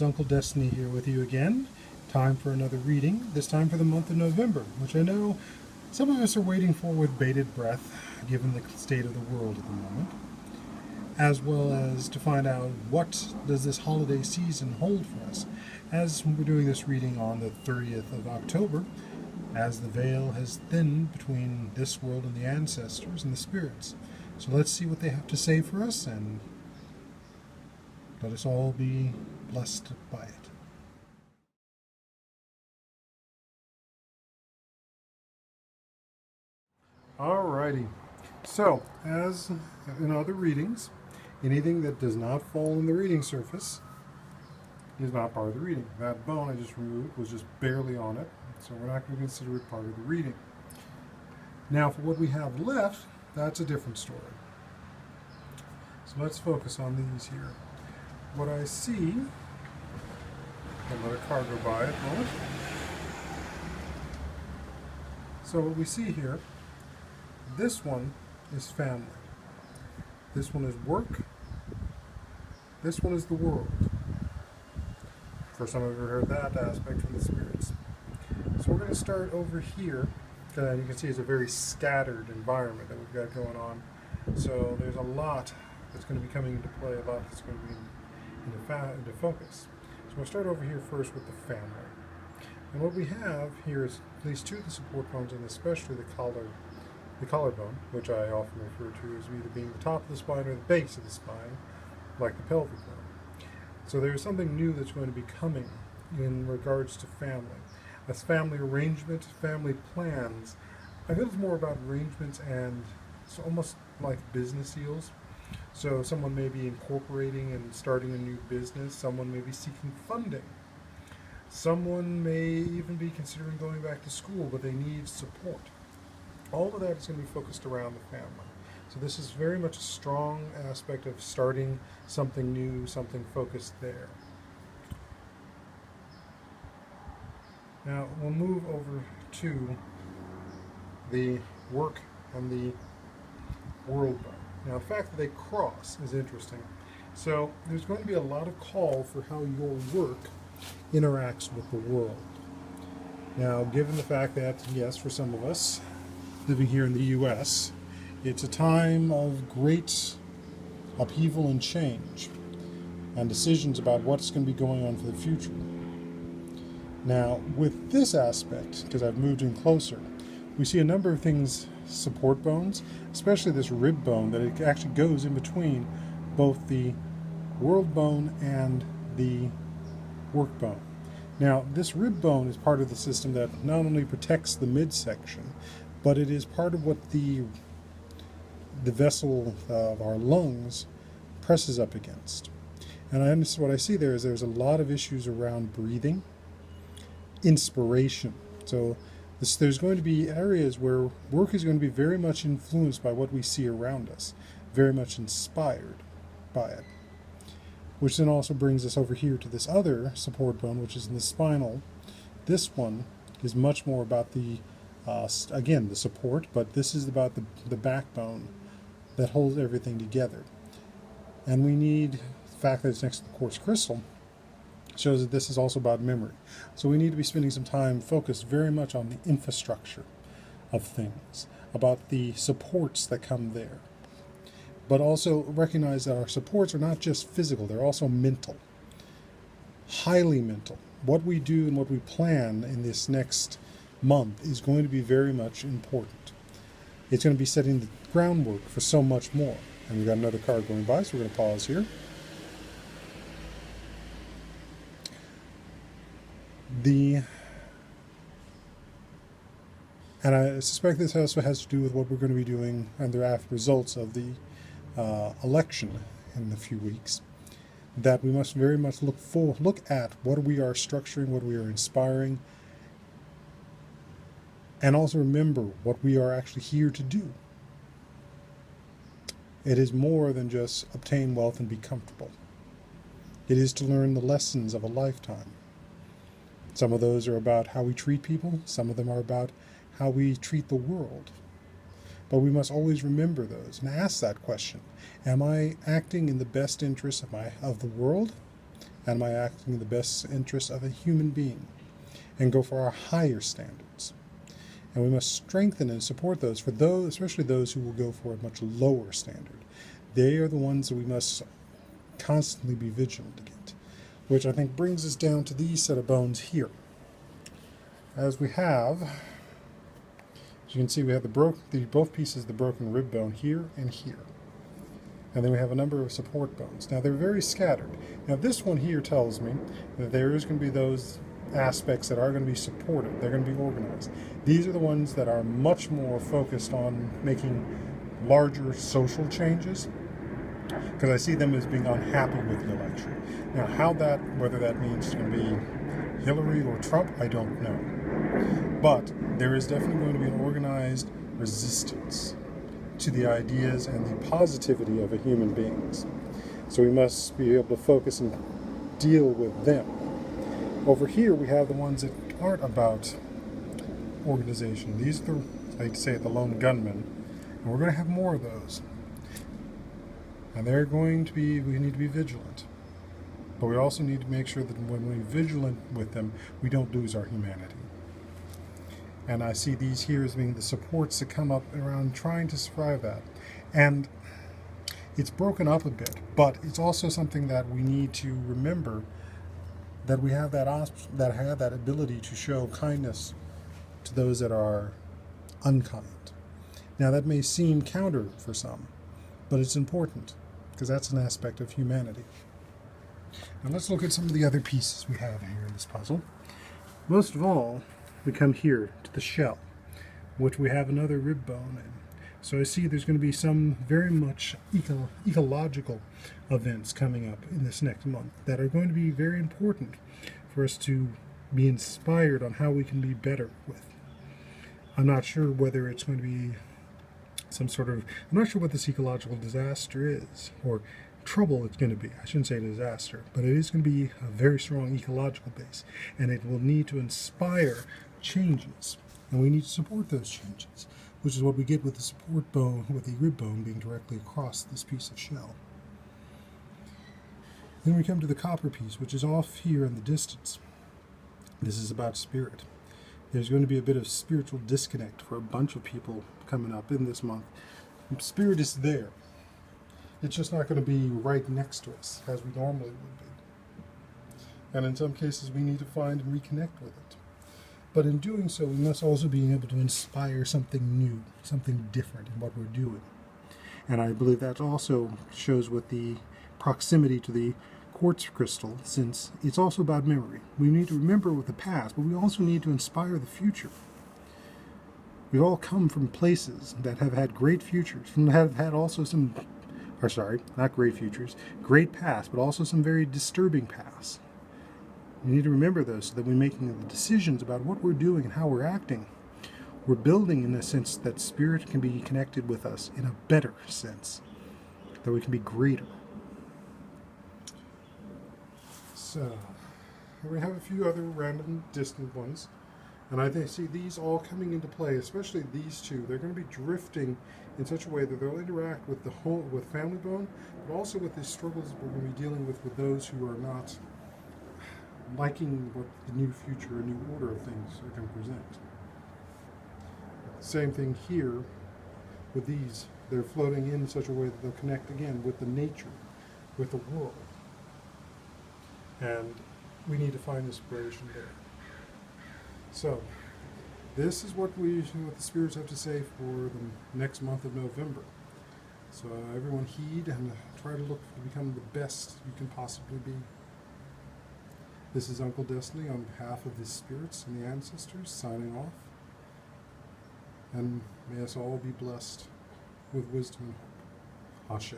it's Uncle Destiny here with you again. Time for another reading, this time for the month of November, which I know some of us are waiting for with bated breath, given the state of the world at the moment, as well as to find out what does this holiday season hold for us, as we're doing this reading on the 30th of October, as the veil has thinned between this world and the ancestors and the spirits. So let's see what they have to say for us, and let us all be blessed by it. Alrighty, so as in other readings, anything that does not fall in the reading surface is not part of the reading. That bone I just removed was just barely on it, so we're not going to consider it part of the reading. Now for what we have left, that's a different story. So let's focus on these here. What I see, I'll let a car go by at the moment. So what we see here, this one is family. This one is work. This one is the world. First time I've ever heard that aspect from the spirits. So we're going to start over here. And you can see it's a very scattered environment that we've got going on. So there's a lot that's going to be coming into play, a lot that's going to be into focus. So we'll start over here first with the family. And what we have here is at least two of the support bones, and especially the collarbone, which I often refer to as either being the top of the spine or the base of the spine, like the pelvic bone. So there's something new that's going to be coming in regards to family. As family arrangement, family plans. I feel it's more about arrangements, and it's almost like business deals. So someone may be incorporating and starting a new business. Someone may be seeking funding. Someone may even be considering going back to school, but they need support. All of that is going to be focused around the family. So this is very much a strong aspect of starting something new, something focused there. Now we'll move over to the work and the world bone. Now the fact that they cross is interesting. So there's going to be a lot of call for how your work interacts with the world. Now given the fact that, yes, for some of us living here in the U.S., it's a time of great upheaval and change and decisions about what's going to be going on for the future. Now, with this aspect, because I've moved in closer, we see a number of things, support bones, especially this rib bone, that it actually goes in between both the world bone and the work bone. Now, this rib bone is part of the system that not only protects the midsection, but it is part of what the vessel of our lungs presses up against. And what I see there is there's a lot of issues around breathing, inspiration. So there's going to be areas where work is going to be very much influenced by what we see around us, very much inspired by it. Which then also brings us over here to this other support bone, which is in the spinal. This one is much more about the, again, the support, but this is about the backbone that holds everything together. And we need the fact that it's next to the quartz crystal shows that this is also about memory. So we need to be spending some time focused very much on the infrastructure of things, about the supports that come there. But also recognize that our supports are not just physical, they're also mental. Highly mental. What we do and what we plan in this next month is going to be very much important. It's going to be setting the groundwork for so much more. And we've got another car going by, so we're going to pause here. And I suspect this also has to do with what we're going to be doing and the results of the election in a few weeks. That we must very much look at what we are structuring, what we are inspiring, and also remember what we are actually here to do. It is more than just obtain wealth and be comfortable. It is to learn the lessons of a lifetime. Some of those are about how we treat people. Some of them are about how we treat the world. But we must always remember those and ask that question. Am I acting in the best interest of the world? Am I acting in the best interest of a human being? And go for our higher standards. And we must strengthen and support those, for those, especially those who will go for a much lower standard. They are the ones that we must constantly be vigilant against, which I think brings us down to these set of bones here. As we have, as you can see, we have both pieces of the broken rib bone here and here. And then we have a number of support bones. Now they're very scattered. Now this one here tells me that there is going to be those aspects that are going to be supported. They're going to be organized. These are the ones that are much more focused on making larger social changes, because I see them as being unhappy with the election. Now whether that means it's going to be Hillary or Trump, I don't know. But there is definitely going to be an organized resistance to the ideas and the positivity of a human beings. So we must be able to focus and deal with them. Over here we have the ones that aren't about organization. These are I like to say it, the lone gunmen. And we're going to have more of those. And they're going to be, we need to be vigilant. But we also need to make sure that when we're vigilant with them, we don't lose our humanity. And I see these here as being the supports that come up around trying to survive that. And it's broken up a bit, but it's also something that we need to remember, that we have that ability to show kindness to those that are unkind. Now that may seem counter for some, but it's important because that's an aspect of humanity. Now let's look at some of the other pieces we have here in this puzzle. Most of all, we come here to the shell, which we have another rib bone in. So I see there's going to be some very much ecological events coming up in this next month that are going to be very important for us to be inspired on how we can be better with. I'm not sure whether it's going to be some sort of, I'm not sure what this ecological disaster is, or trouble it's going to be. I shouldn't say disaster, but it is going to be a very strong ecological base, and it will need to inspire changes, and we need to support those changes, which is what we get with the support bone, with the rib bone being directly across this piece of shell. Then we come to the copper piece, which is off here in the distance. This is about spirit. There's going to be a bit of spiritual disconnect for a bunch of people coming up in this month. Spirit is there. It's just not going to be right next to us as we normally would be. And in some cases we need to find and reconnect with it. But in doing so, we must also be able to inspire something new, something different in what we're doing. And I believe that also shows with the proximity to the quartz crystal, since it's also about memory. We need to remember with the past, but we also need to inspire the future. We've all come from places that have had great futures, and have had also some, or sorry, not great futures, great past, but also some very disturbing past. We need to remember those so that we're making the decisions about what we're doing and how we're acting. We're building in a sense that spirit can be connected with us in a better sense, that we can be greater. So, we have a few other random distant ones, and I see these all coming into play, especially these two. They're going to be drifting in such a way that they'll interact with with family bone, but also with the struggles we're going to be dealing with those who are not liking what the new future, a new order of things are going to present. Same thing here with these. They're floating in such a way that they'll connect again with the nature, with the world. And we need to find inspiration there. So, this is what the spirits have to say for the next month of November. So everyone heed and try to look to become the best you can possibly be. This is UnkleDestiny on behalf of the spirits and the ancestors signing off. And may us all be blessed with wisdom and hope. Ashe.